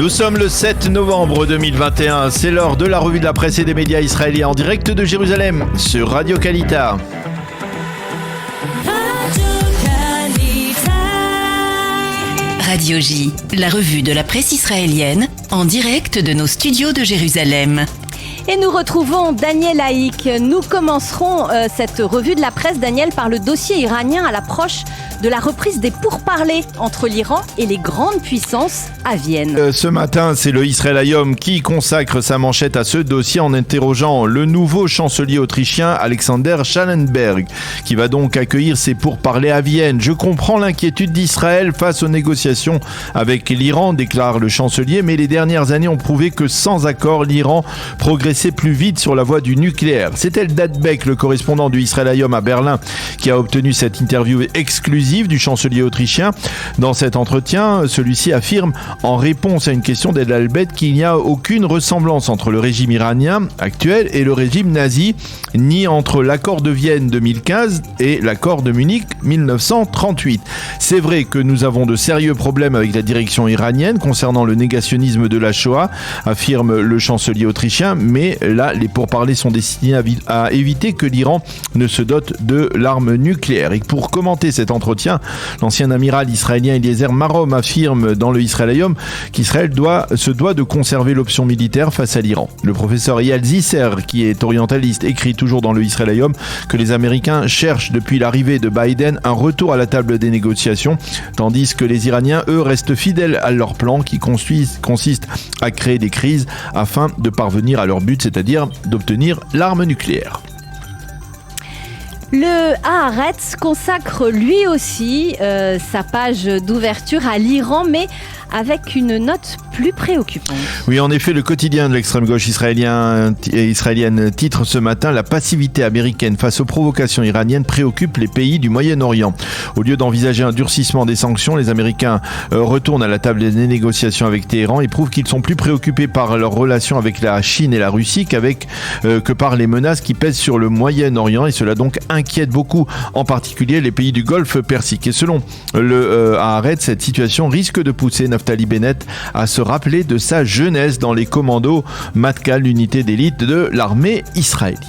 Nous sommes le 7 novembre 2021, c'est l'heure de la revue de la presse et des médias israéliens en direct de Jérusalem sur Radio Kalita. Radio J, la revue de la presse israélienne en direct de nos studios de Jérusalem. Et nous retrouvons Daniel Haïk. Nous commencerons cette revue de la presse, Daniel, par le dossier iranien à l'approche de la reprise des pourparlers entre l'Iran et les grandes puissances à Vienne. Ce matin, c'est le Israël Hayom qui consacre sa manchette à ce dossier en interrogeant le nouveau chancelier autrichien Alexander Schallenberg, qui va donc accueillir ses pourparlers à Vienne. Je comprends l'inquiétude d'Israël face aux négociations avec l'Iran, déclare le chancelier, mais les dernières années ont prouvé que sans accord, l'Iran progressait plus vite sur la voie du nucléaire. C'est Eldad Beck, le correspondant du Israël Hayom à Berlin, qui a obtenu cette interview exclusive du chancelier autrichien. Dans cet entretien, celui-ci affirme en réponse à une question d'Eldad Beck qu'il n'y a aucune ressemblance entre le régime iranien actuel et le régime nazi, ni entre l'accord de Vienne 2015 et l'accord de Munich 1938. C'est vrai que nous avons de sérieux problèmes avec la direction iranienne concernant le négationnisme de la Shoah, affirme le chancelier autrichien, mais là, les pourparlers sont destinés à éviter que l'Iran ne se dote de l'arme nucléaire. Et pour commenter cet entretien, l'ancien amiral israélien Eliezer Marom affirme dans le Israël Hayom qu'Israël se doit de conserver l'option militaire face à l'Iran. Le professeur Eyal Zisser, qui est orientaliste, écrit toujours dans le Israël Hayom que les Américains cherchent depuis l'arrivée de Biden un retour à la table des négociations, tandis que les Iraniens, eux, restent fidèles à leur plan qui consiste à créer des crises afin de parvenir à leur but, c'est-à-dire d'obtenir l'arme nucléaire. Le Haaretz consacre lui aussi sa page d'ouverture à l'Iran, mais avec une note plus préoccupante. Oui, en effet, le quotidien de l'extrême gauche israélienne titre ce matin « La passivité américaine face aux provocations iraniennes préoccupe les pays du Moyen-Orient ». Au lieu d'envisager un durcissement des sanctions, les Américains retournent à la table des négociations avec Téhéran et prouvent qu'ils sont plus préoccupés par leurs relations avec la Chine et la Russie que par les menaces qui pèsent sur le Moyen-Orient, et cela donc inquiète beaucoup, en particulier les pays du Golfe Persique. Et selon le Haaretz, cette situation risque de pousser Naftali Bennett à se rappeler de sa jeunesse dans les commandos Matkal, l'unité d'élite de l'armée israélienne.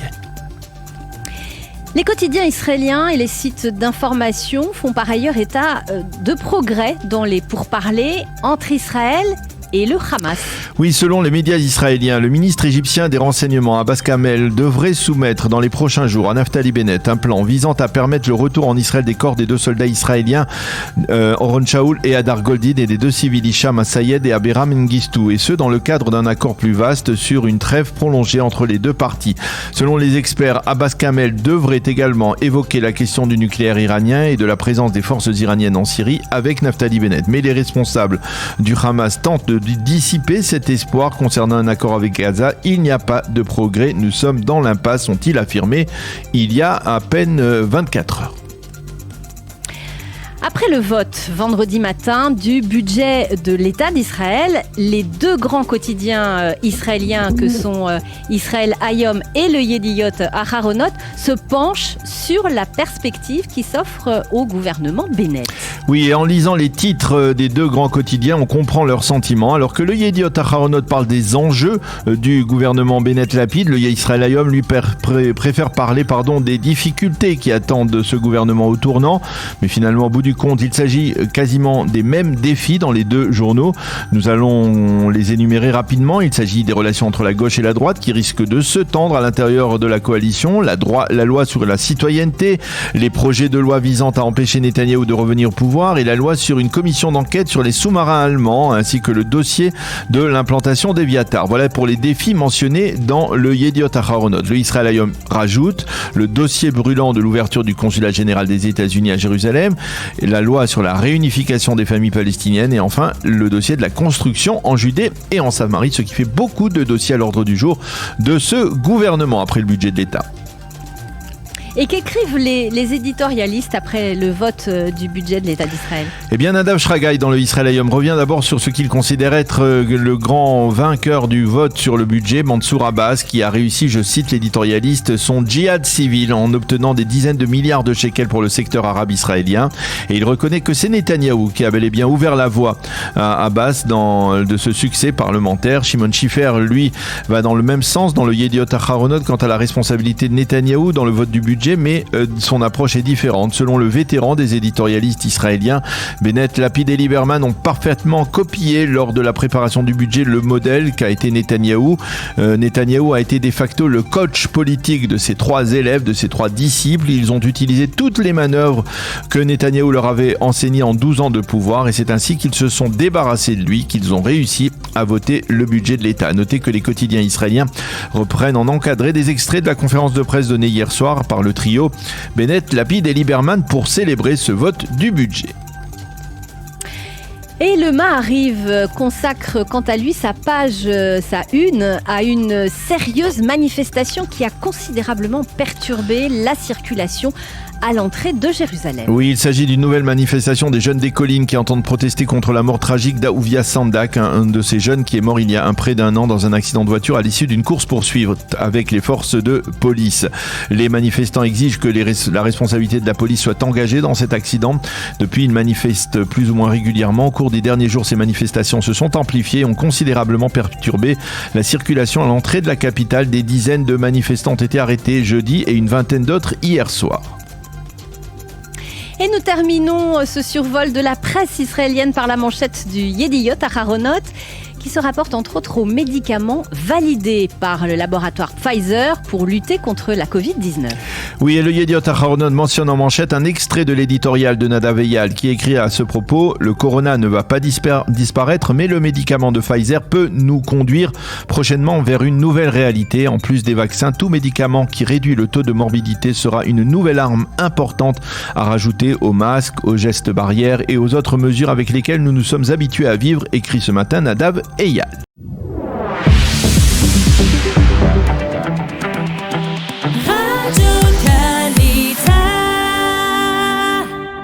Les quotidiens israéliens et les sites d'information font par ailleurs état de progrès dans les pourparlers entre Israël et le Hamas. Oui, selon les médias israéliens, le ministre égyptien des Renseignements, Abbas Kamel, devrait soumettre dans les prochains jours à Naftali Bennett un plan visant à permettre le retour en Israël des corps des deux soldats israéliens, Oron Shaul et Hadar Goldin, et des deux civils Hicham Assayed et Abiram Mengistou, et ce dans le cadre d'un accord plus vaste sur une trêve prolongée entre les deux parties. Selon les experts, Abbas Kamel devrait également évoquer la question du nucléaire iranien et de la présence des forces iraniennes en Syrie avec Naftali Bennett. Mais les responsables du Hamas tentent de dissiper cet espoir concernant un accord avec Gaza. Il n'y a pas de progrès, nous sommes dans l'impasse, ont-ils affirmé il y a à peine 24 heures. Après le vote vendredi matin du budget de l'État d'Israël, les deux grands quotidiens israéliens que sont Israël Hayom et le Yediot Aharonot se penchent sur la perspective qui s'offre au gouvernement Bennett. Oui, et en lisant les titres des deux grands quotidiens, on comprend leurs sentiments. Alors que le Yediot Aharonot parle des enjeux du gouvernement Bennett-Lapid, le Israël Hayom lui préfère parler des difficultés qui attendent ce gouvernement au tournant. Mais finalement, au bout du compte, il s'agit quasiment des mêmes défis dans les deux journaux. Nous allons les énumérer rapidement. Il s'agit des relations entre la gauche et la droite qui risquent de se tendre à l'intérieur de la coalition, la loi sur la citoyenneté, les projets de loi visant à empêcher Netanyahou de revenir au pouvoir et la loi sur une commission d'enquête sur les sous-marins allemands ainsi que le dossier de l'implantation d'Eviatar. Voilà pour les défis mentionnés dans le Yediot Aharonot. Le Israël Hayom rajoute le dossier brûlant de l'ouverture du consulat général des États-Unis à Jérusalem, et la loi sur la réunification des familles palestiniennes et enfin le dossier de la construction en Judée et en Samarie, ce qui fait beaucoup de dossiers à l'ordre du jour de ce gouvernement après le budget de l'État. Et qu'écrivent les éditorialistes après le vote du budget de l'État d'Israël? Eh bien, Nadav Shragay dans le Israël Hayom revient d'abord sur ce qu'il considère être le grand vainqueur du vote sur le budget, Mansour Abbas, qui a réussi, je cite l'éditorialiste, son djihad civil en obtenant des dizaines de milliards de shekels pour le secteur arabe israélien. Et il reconnaît que c'est Netanyahou qui a bel et bien ouvert la voie à Abbas de ce succès parlementaire. Shimon Shifer, lui, va dans le même sens dans le Yediot Aharonot quant à la responsabilité de Netanyahou dans le vote du budget, mais son approche est différente. Selon le vétéran des éditorialistes israéliens, Bennett, Lapid et Lieberman ont parfaitement copié lors de la préparation du budget le modèle qu'a été Netanyahou. Netanyahou a été de facto le coach politique de ses 3 élèves, de ses 3 disciples. Ils ont utilisé toutes les manœuvres que Netanyahou leur avait enseignées en 12 ans de pouvoir, et c'est ainsi qu'ils se sont débarrassés de lui, qu'ils ont réussi à voter le budget de l'État. Notez que les quotidiens israéliens reprennent en encadré des extraits de la conférence de presse donnée hier soir par le trio Bennett, Lapid et Lieberman pour célébrer ce vote du budget. Et le Maariv consacre quant à lui sa une, à une sérieuse manifestation qui a considérablement perturbé la circulation à l'entrée de Jérusalem. Oui, il s'agit d'une nouvelle manifestation des jeunes des collines qui entendent protester contre la mort tragique d'Aouvia Sandak, un de ces jeunes qui est mort il y a près d'un an dans un accident de voiture à l'issue d'une course-poursuite avec les forces de police. Les manifestants exigent que la responsabilité de la police soit engagée dans cet accident. Depuis, ils manifestent plus ou moins régulièrement. Au cours des derniers jours, ces manifestations se sont amplifiées et ont considérablement perturbé la circulation à l'entrée de la capitale. Des dizaines de manifestants ont été arrêtés jeudi et une vingtaine d'autres hier soir. Et nous terminons ce survol de la presse israélienne par la manchette du Yediot Aharonot, qui se rapporte entre autres aux médicaments validés par le laboratoire Pfizer pour lutter contre la Covid-19. Oui, et le Yediot Aharonot mentionne en manchette un extrait de l'éditorial de Nadav Eyal qui écrit à ce propos: le corona ne va pas disparaître, mais le médicament de Pfizer peut nous conduire prochainement vers une nouvelle réalité. En plus des vaccins, tout médicament qui réduit le taux de morbidité sera une nouvelle arme importante à rajouter aux masques, aux gestes barrières et aux autres mesures avec lesquelles nous nous sommes habitués à vivre, écrit ce matin Nadav Eyal.